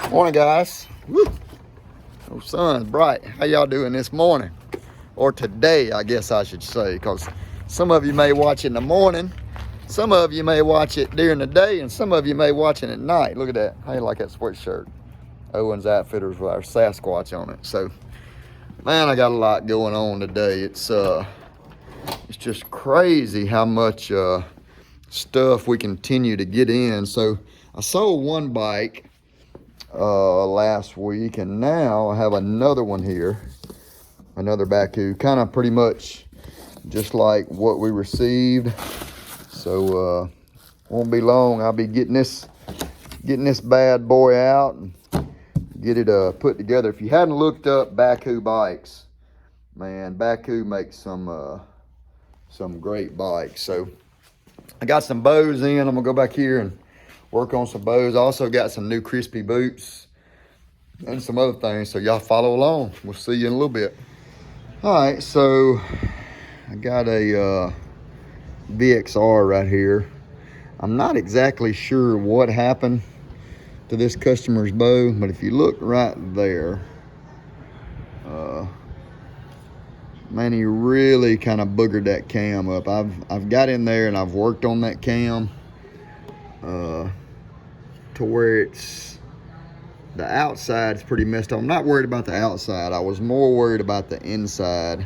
Morning, guys. Woo. Oh, sun's bright. How y'all doing this morning? Or today, I guess I should say, because some of you may watch it in the morning, some of you may watch it during the day, and some of you may watch it at night. Look at that. How you like that sweatshirt? Owens Outfitters with our Sasquatch on it. So, man, I got a lot going on today. It's just crazy how much stuff we continue to get in. So, I sold one bike last week, and now I have another one here, another Baku, kind of pretty much just like what we received. So won't be long, I'll be getting this bad boy out and get it put together. If you hadn't looked up Baku bikes, man, Baku makes some great bikes. So I got some bows in. I'm gonna go back here and work on some bows. I also got some new crispy boots and some other things, so y'all follow along. We'll see you in a little bit. All right, so I got a VXR right here. I'm not exactly sure what happened to this customer's bow, but if you look right there, man, he really kind of boogered that cam up. I've got in there and I've worked on that cam to where it's, the outside's pretty messed up. I'm not worried about the outside. I was more worried about the inside.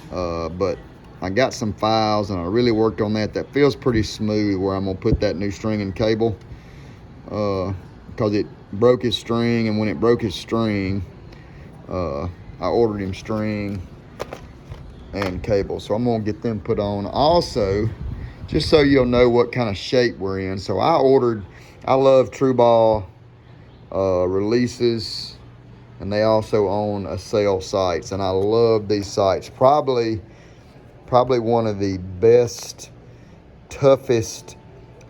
But I got some files and I really worked on that. That feels pretty smooth where I'm gonna put that new string and cable, because it broke his string, and when it broke his string, I ordered him string and cable. So I'm gonna get them put on. Also, just so you'll know what kind of shape we're in. So I love True Ball releases, and they also own a sale sites, and I love these sites. Probably one of the best, toughest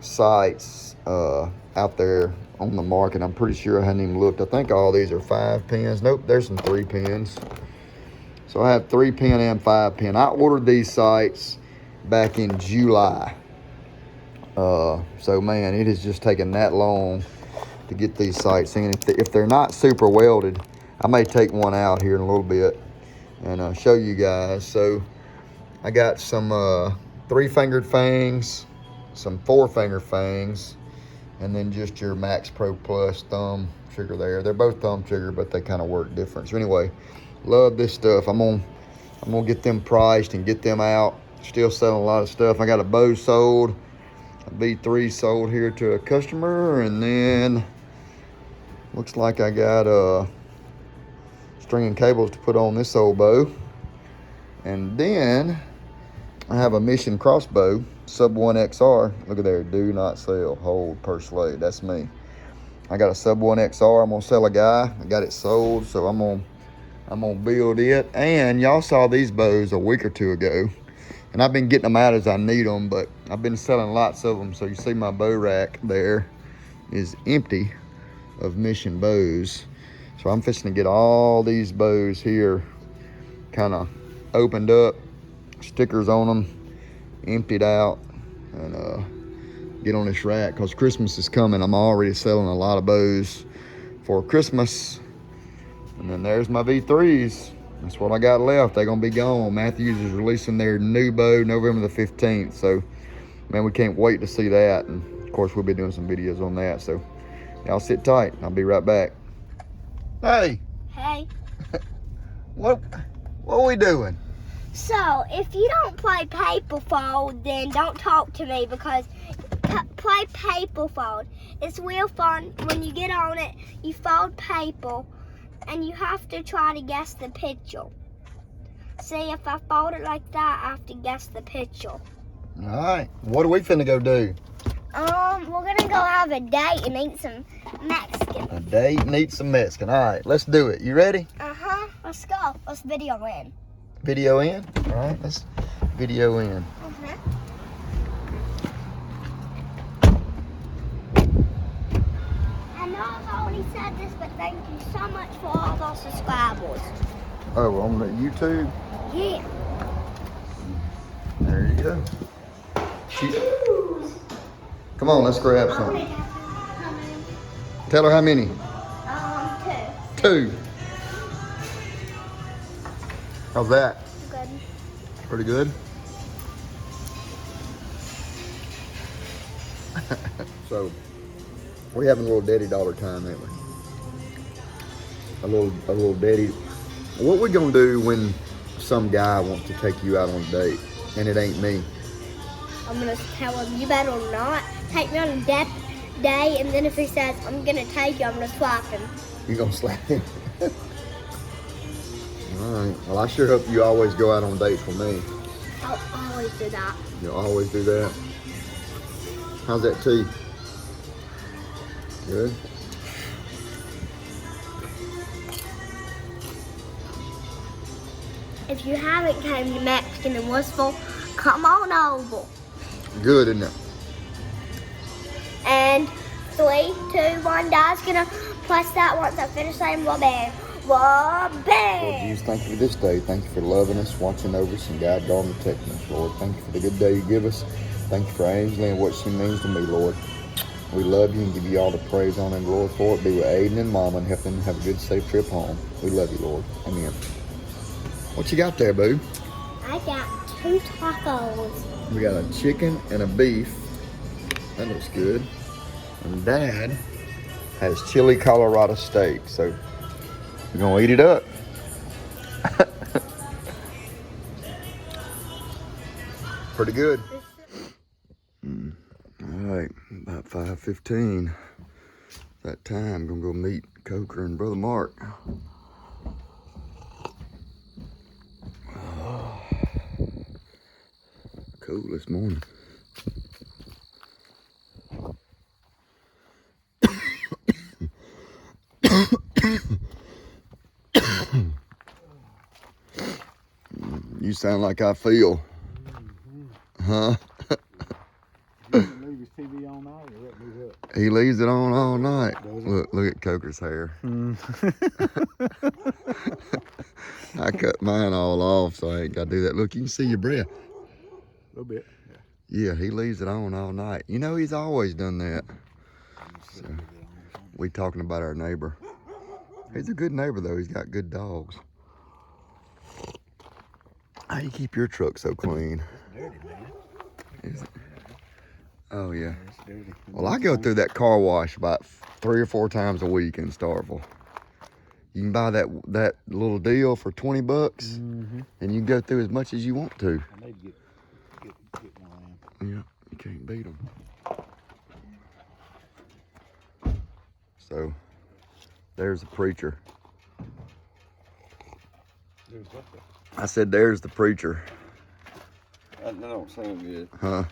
sites out there on the market. I'm pretty sure I hadn't even looked. I think all these are 5 pins. Nope, there's some 3 pins. So I have 3 pin and 5 pin. I ordered these sites back in July. So man, it has just taken that long to get these sights in. If they're not super welded, I may take one out here in a little bit and show you guys. So I got some 3-fingered fangs, some 4-finger fangs, and then just your Max Pro Plus thumb trigger there. They're both thumb trigger, but they kind of work different. So anyway, love this stuff. I'm gonna get them priced and get them out. Still selling a lot of stuff. I got a bow sold, a B3 sold here to a customer, and then looks like I got string and cables to put on this old bow. And then I have a Mission crossbow, Sub 1 XR. Look at there, do not sell, hold per slave. That's me. I got a Sub 1 XR. I'm gonna sell a guy. I got it sold, so I'm gonna build it. And y'all saw these bows a week or 2 ago, and I've been getting them out as I need them, but I've been selling lots of them. So you see my bow rack there is empty of Mission bows. So I'm fixing to get all these bows here kind of opened up, stickers on them, emptied out, and get on this rack, because Christmas is coming. I'm already selling a lot of bows for Christmas. And then there's my V3s. That's what I got left. They're gonna be gone. Matthews is releasing their new bow November the 15th. So, man, we can't wait to see that. And of course, we'll be doing some videos on that. So, y'all sit tight. I'll be right back. Hey. Hey. What are we doing? So, if you don't play paper fold, then don't talk to me, because play paper fold. It's real fun. When you get on it, you fold paper, and you have to try to guess the picture. See, if I fold it like that, I have to guess the picture. All right. What are we finna go do? We're gonna go have a date and eat some Mexican. A date and eat some Mexican. All right, let's do it. You ready? Uh-huh. Let's go. Let's video in. Video in? All right, let's video in. Uh-huh. I know I've already said this, but thank you so much for all those subscribers. Oh, on the YouTube? Yeah. There you go. Come on, let's grab some. Tell her how many. 2. How's that? Good. Pretty good? So, we're having a little daddy-daughter time, ain't we? A little daddy. What we gonna do when some guy wants to take you out on a date and it ain't me? I'm gonna tell him, you better not take me on a day, and then if he says, I'm gonna take you, I'm gonna slap him. You gonna slap him? Alright. Well, I sure hope you always go out on dates with me. I'll always do that. You'll always do that. How's that tea? Good? If you haven't came to Mexican and Wistful, come on over. Good, isn't it? And 3, 2, 1, Dad's gonna press that once I finish saying wah-bang. Wah-bang! Lord Jesus, thank you for this day. Thank you for loving us, watching over us, and God, guarding, and protecting us, Lord. Thank you for the good day you give us. Thank you for Ainsley and what she means to me, Lord. We love you and give you all the praise, honor, and glory for it. Be with Aiden and Mama and help them have a good, safe trip home. We love you, Lord. Amen. What you got there, boo? I got 2 tacos. We got a chicken and a beef. That looks good. And Dad has chili Colorado steak, so we're gonna eat it up. Pretty good. All right, about 5:15. That time, gonna go meet Coker and Brother Mark. Oh, cool this morning. You sound like I feel. Huh? Leave his TV on all or let me up? He leaves it on all night. Look at Coker's hair. I cut mine all off, so I ain't got to do that. Look, you can see your breath. A little bit. Yeah, he leaves it on all night. You know, he's always done that. So, we talking about our neighbor. He's a good neighbor, though. He's got good dogs. How you keep your truck so clean? It's dirty, man. Is it? Oh, yeah. It's dirty. Well, I go through that car wash about 3 or 4 times a week in Starkville. You can buy that little deal for $20, and you can go through as much as you want to. I need to get one of them. Yeah, you can't beat them. So, there's the preacher. There's what the... I said, there's the preacher. That don't sound good. Huh?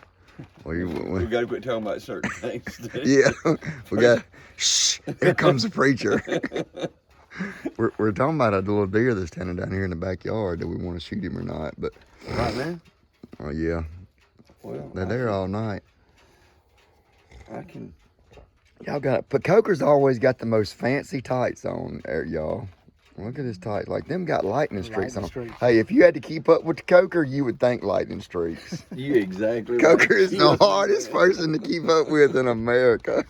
Well, We got to quit talking about certain things. Yeah, we got, shh, here comes the preacher. We're talking about a little deer that's standing down here in the backyard. Do we want to shoot him or not? But Right now? oh yeah, Well, they're there all night. I can. Y'all got it. But Coker's always got the most fancy tights on there, y'all. Look at his tights. Like them got lightning streaks on them. Hey, if you had to keep up with the Coker, you would think lightning streaks. You exactly right. Coker is the hardest person to keep up with in America.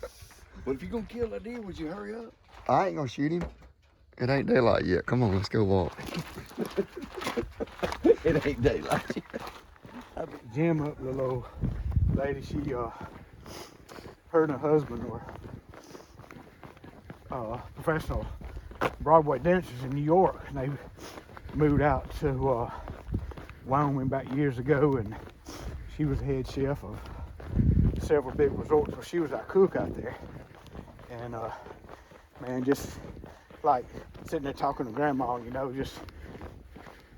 But if you're going to kill that deer, would you hurry up? I ain't gonna shoot him. It ain't daylight yet. Come on, let's go walk. It ain't daylight. I picked Jim up, little old lady. She, her and her husband were professional Broadway dancers in New York, and they moved out to Wyoming back years ago, and she was the head chef of several big resorts. Well, she was our cook out there, and man, just like sitting there talking to Grandma, you know, just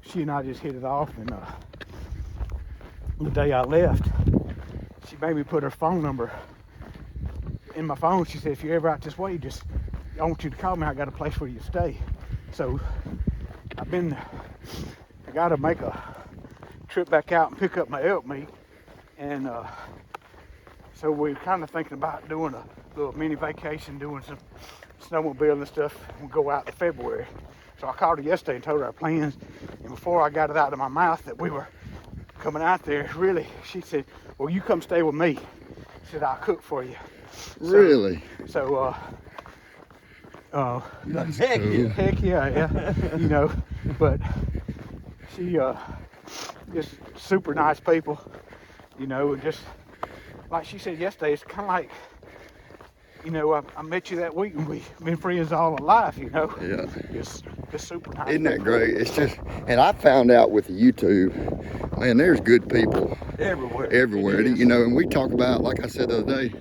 she and I just hit it off. And the day I left, she made me put her phone number in my phone. She said, if you're ever out this way, I want you to call me. I got a place where you stay. So I got to make a trip back out and pick up my elk meat. And so we're kind of thinking about doing a little mini vacation, doing some snowmobile and stuff. We'll go out in February. So I called her yesterday and told her our plans. And before I got it out of my mouth that we were coming out there, really, she said, well, you come stay with me. She said, I'll cook for you. Really? So Heck yeah. Heck yeah. You know, but she just super nice people. You know, and just like she said yesterday, it's kind of like, you know, I met you that week and we've been friends all our life, you know. Yeah. Just super nice. Isn't that great? It's just, and I found out with YouTube, man, there's good people everywhere. You know, and we talk about, like I said the other day,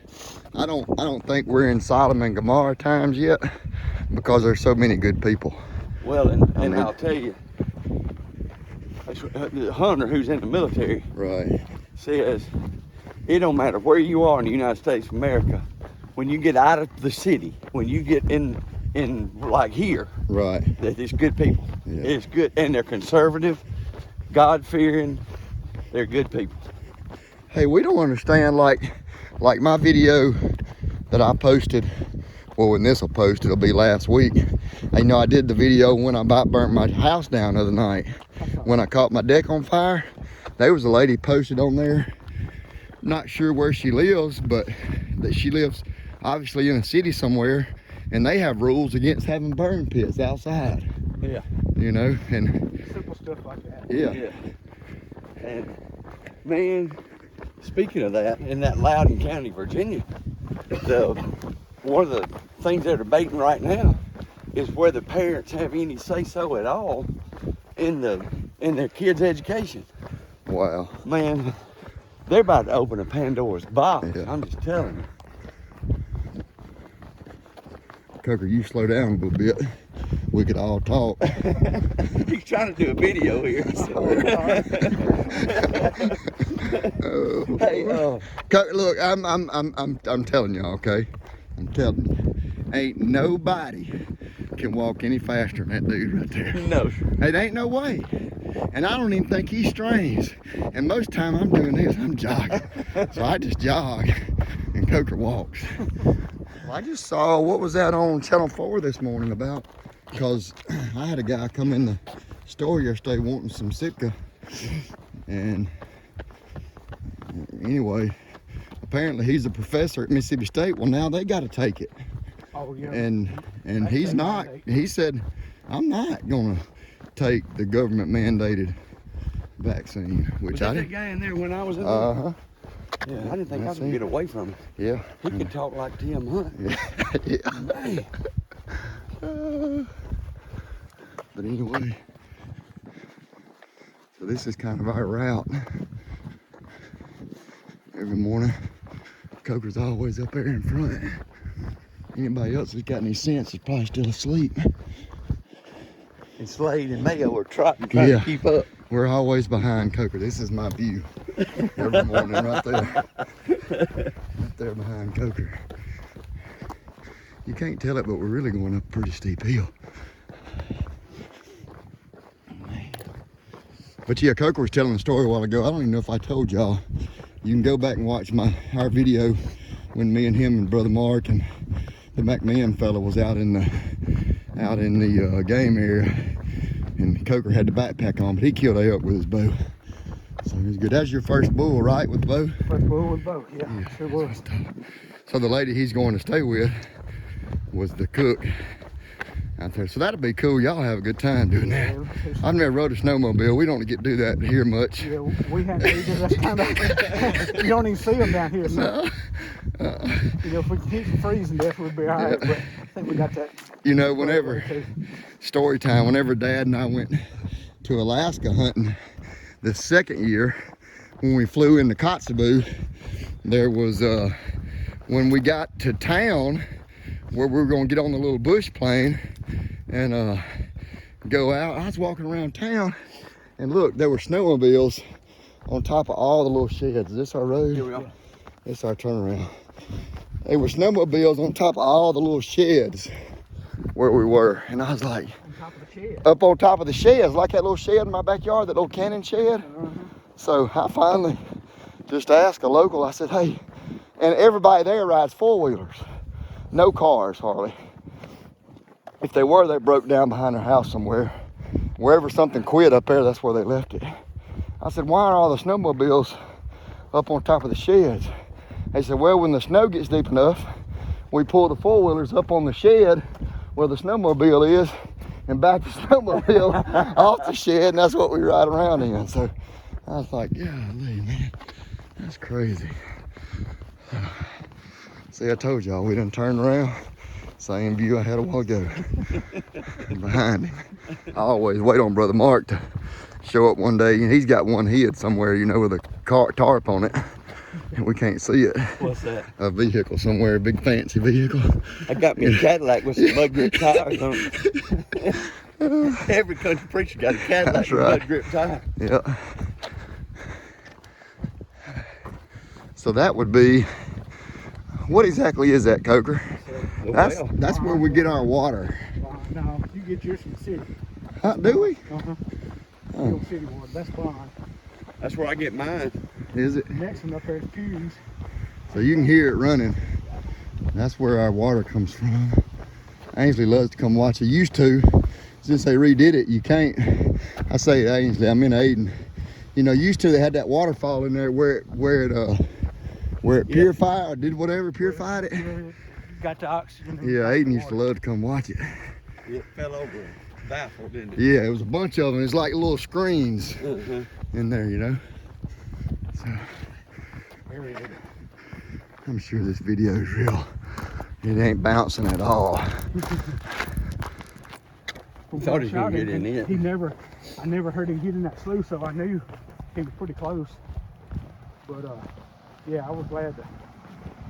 I don't think we're in Sodom and Gomorrah times yet, because there's so many good people. Well, and I'll tell you, the Hunter, who's in the military, Right. says it don't matter where you are in the United States of America, when you get out of the city, when you get in like here, Right. that it's good people. Yeah. It's good, and they're conservative, God-fearing. They're good people. Hey, we don't understand, like my video that I posted, well, when this will post, it'll be last week. You know, I did the video when I about burnt my house down the other night. When I caught my deck on fire, there was a lady posted on there, not sure where she lives, but that she lives obviously in a city somewhere, and they have rules against having burn pits outside. Yeah. You know, and Simple stuff like that. yeah. And man, speaking of that, in that Loudoun County, Virginia, one of the things they're debating right now is whether parents have any say-so at all in their kids' education. Wow. Man, they're about to open a Pandora's box. Yeah. I'm just telling you. Coker, you slow down a little bit. We could all talk. He's trying to do a video here. Hey, Coker, look, I'm telling y'all, okay? I'm telling you, ain't nobody can walk any faster than that dude right there. no. It ain't no way. And I don't even think he strains. And most time I'm doing this, I'm jogging. So I just jog and Coker walks. Well, I just saw, what was that on Channel 4 this morning about? Because I had a guy come in the store yesterday wanting some Sitka. And anyway, apparently he's a professor at Mississippi State. Well, now they got to take it. Oh, yeah. And he's not. He said, I'm not going to take the government mandated vaccine, which Was I that didn't. guy in there when I was in there? Uh-huh. Yeah, I didn't think I That's could it. get away from him. Yeah. He could talk like Tim Hunt. Yeah. Man. But anyway, so this is kind of our route. Every morning, Coker's always up there in front. Anybody else that's got any sense is probably still asleep. And Slade and Mayo are trying to keep up. We're always behind Coker. This is my view every morning right there. Right there behind Coker. You can't tell it, but we're really going up a pretty steep hill. But yeah, Coker was telling the story a while ago. I don't even know if I told y'all. You can go back and watch our video when me and him and Brother Mark and the McMahon fella was out in the game area, and Coker had the backpack on, but he killed a elk with his bow. So it was good. That's your first bull, right, with the bow? First bull with bow, yeah, sure was. So the lady he's going to stay with was the cook out there. So that'll be cool. Y'all have a good time doing that. I've never rode a snowmobile. We don't get to do that here much. Yeah, we have to do that kind of. You don't even see them down here. So. No. You know, if we can keep from freezing, definitely would be all right. But I think we got that. You know, whenever, story time, whenever Dad and I went to Alaska hunting the second year, when we flew into Kotzebue, there was, when we got to town, where we were going to get on the little bush plane and go out, I was walking around town, and look, there were snowmobiles on top of all the little sheds. Is this our road? Here we are. It's our turnaround. There were snowmobiles on top of all the little sheds where we were. And I was like, On top of the shed. up on top of the sheds, like that little shed in my backyard, that little cannon shed. So I finally just asked a local, I said, hey, and everybody there rides four-wheelers. No cars, hardly. If they were, they broke down behind their house somewhere. Wherever something quit up there, that's where they left it. I said, why are all the snowmobiles up on top of the sheds? They said, well, when the snow gets deep enough, we pull the four-wheelers up on the shed where the snowmobile is and back the snowmobile off the shed, and that's what we ride around in. So I was like, golly, man, that's crazy. See, I told y'all, we done turned around. Same view I had a while ago. Behind him. I always wait on Brother Mark to show up one day. And he's got one hid somewhere, you know, with a tarp on it. And we can't see it. What's that? A vehicle somewhere, a big fancy vehicle. I got me a Cadillac with some mud grip tires on it. Every country preacher got a Cadillac That's with right. mud grip tires. Yeah. So that would be, what exactly is that, Coker? That's where we get our water. No, you get yours from the city. Do we? Uh-huh. Oh. City water, that's bond. That's where I get mine. Is it? The next one up there is Pew's. So you can hear it running. That's where our water comes from. Ainsley loves to come watch. He used to. Since they redid it, you can't. I say Ainsley, I'm in Aiden. You know, used to they had that waterfall in there where it purified or did whatever, purified it. Got the oxygen. Yeah, Aiden used to love to come watch it. It fell over and baffled, didn't it? Yeah, it was a bunch of them. It's like little screens in there, you know. So I'm sure this video is real. It ain't bouncing at all. Thought he was gonna get in it. I never heard him get in that slough, so I knew he was pretty close. But yeah, I was glad to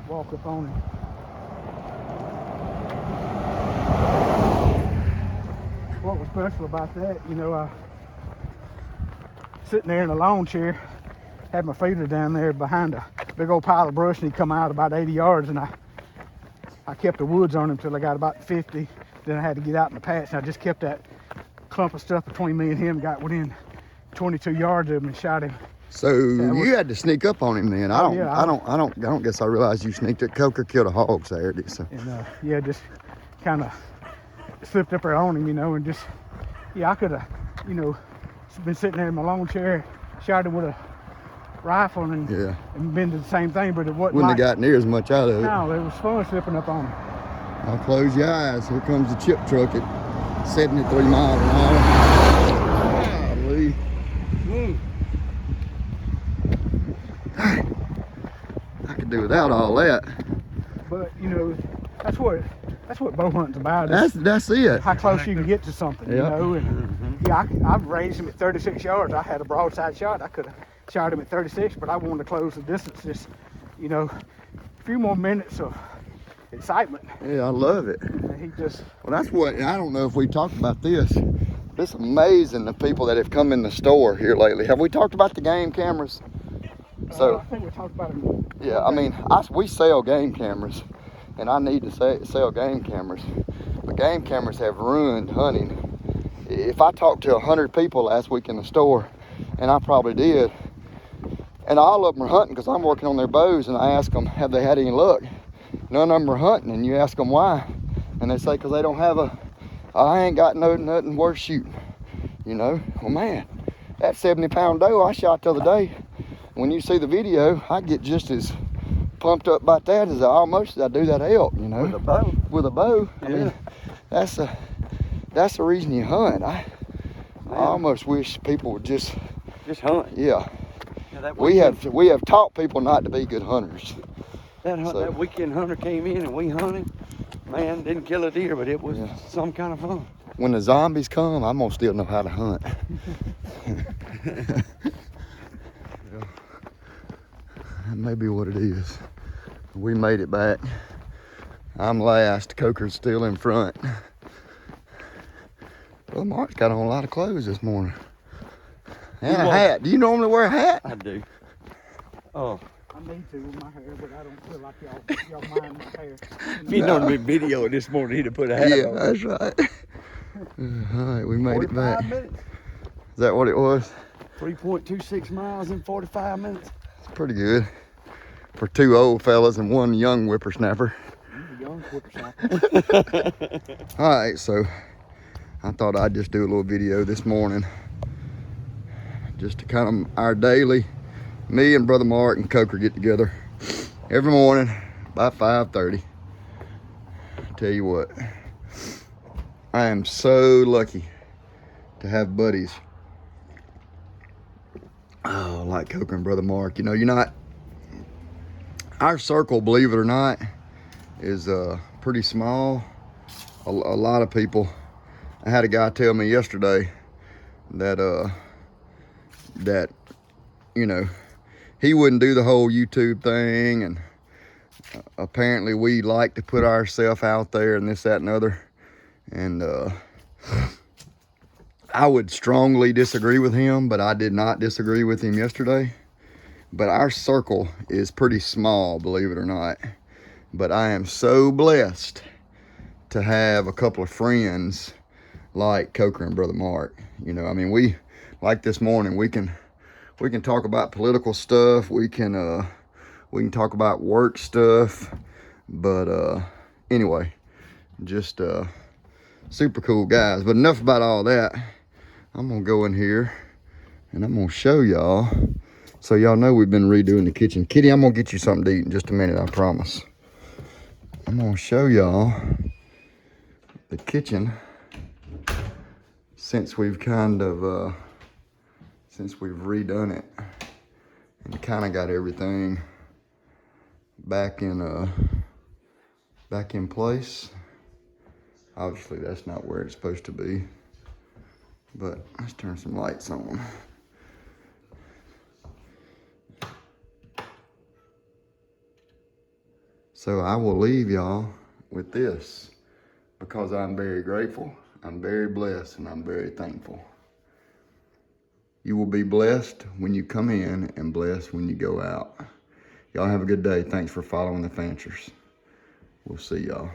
walk up on him. What was special about that, you know, sitting there in a lawn chair, had my feeder down there behind a big old pile of brush, and he come out about 80 yards, and I kept the woods on him till I got about 50. Then I had to get out in the patch, and I just kept that clump of stuff between me and him, got within 22 yards of him and shot him. So you had to sneak up on him then. I don't guess I realized you sneaked it. Coker killed a hog Saturday, so. And yeah, just kind of slipped up there on him, you know, and just, yeah, I could have, you know, been sitting there in my lawn chair, shot him with a rifle and been to the same thing, but it wasn't. Wouldn't have got near as much out of it. No, it was fun slipping up on him. Now close your eyes. Here comes the chip truck at 73 miles an hour. Golly. I could do without all that. But you know, that's what bow hunting's about. That's it. How close you can get to something, you know. And yeah, I've raised him at 36 yards. I had a broadside shot. I could have shot him at 36, but I wanted to close the distance. Just, you know, a few more minutes of excitement. Yeah, I love it. And he just. Well, that's what, I don't know if we talked about this. It's amazing the people that have come in the store here lately. Have we talked about the game cameras? So I think we talked about it. Yeah, I mean, we sell game cameras, and I need to sell game cameras. But game cameras have ruined hunting. If I talked to 100 people last week in the store, and I probably did, and all of them are hunting because I'm working on their bows, and I ask them, have they had any luck? None of them are hunting, and you ask them why, and they say because they don't have I ain't got nothing worth shooting, you know? Well, man, that 70-pound doe I shot the other day, when you see the video, I get just as pumped up about that as I do that elk, you know? With a bow. With a bow. Yeah. I mean, that's the reason you hunt. I almost wish people would just hunt. Yeah. We have taught people not to be good hunters. That weekend hunter came in and we hunted. Man, didn't kill a deer, but it was some kind of fun. When the zombies come, I'm gonna still know how to hunt. That may be what it is. We made it back. I'm last. Coker's still in front. Well, Mark's got on a lot of clothes this morning. And a hat. Do you normally wear a hat? I do. Oh. I need to with my hair, but I don't feel like y'all mind my hair. If he'd known me video this morning, he'd have put a hat on. That's right. All right, we made it back. 45 minutes. Is that what it was? 3.26 miles in 45 minutes. It's pretty good for two old fellas and one young whippersnapper. Young whippersnapper. All right, so I thought I'd just do a little video this morning, just to kind of our daily. Me and Brother Mark and Coker get together every morning by 5:30. Tell you what, I am so lucky to have buddies. Oh, like Coker and Brother Mark. You know, you're not, our circle, believe it or not, is pretty small. A lot of people. I had a guy tell me yesterday that that, you know, he wouldn't do the whole YouTube thing, and apparently we like to put ourselves out there and this, that, and other. And I would strongly disagree with him, but I did not disagree with him yesterday. But our circle is pretty small, believe it or not. But I am so blessed to have a couple of friends like Coker and Brother Mark. You know, I mean, we, like this morning, we can talk about political stuff. We can talk about work stuff. But anyway, just super cool guys. But enough about all that. I'm gonna go in here and I'm gonna show y'all, so y'all know we've been redoing the kitchen. Kitty, I'm gonna get you something to eat in just a minute, I promise. I'm gonna show y'all the kitchen since we've kind of since we've redone it and kind of got everything back in place. Obviously that's not where it's supposed to be, but let's turn some lights on. So I will leave y'all with this, because I'm very grateful, I'm very blessed, and I'm very thankful. You will be blessed when you come in and blessed when you go out. Y'all have a good day. Thanks for following the Fanchers. We'll see y'all.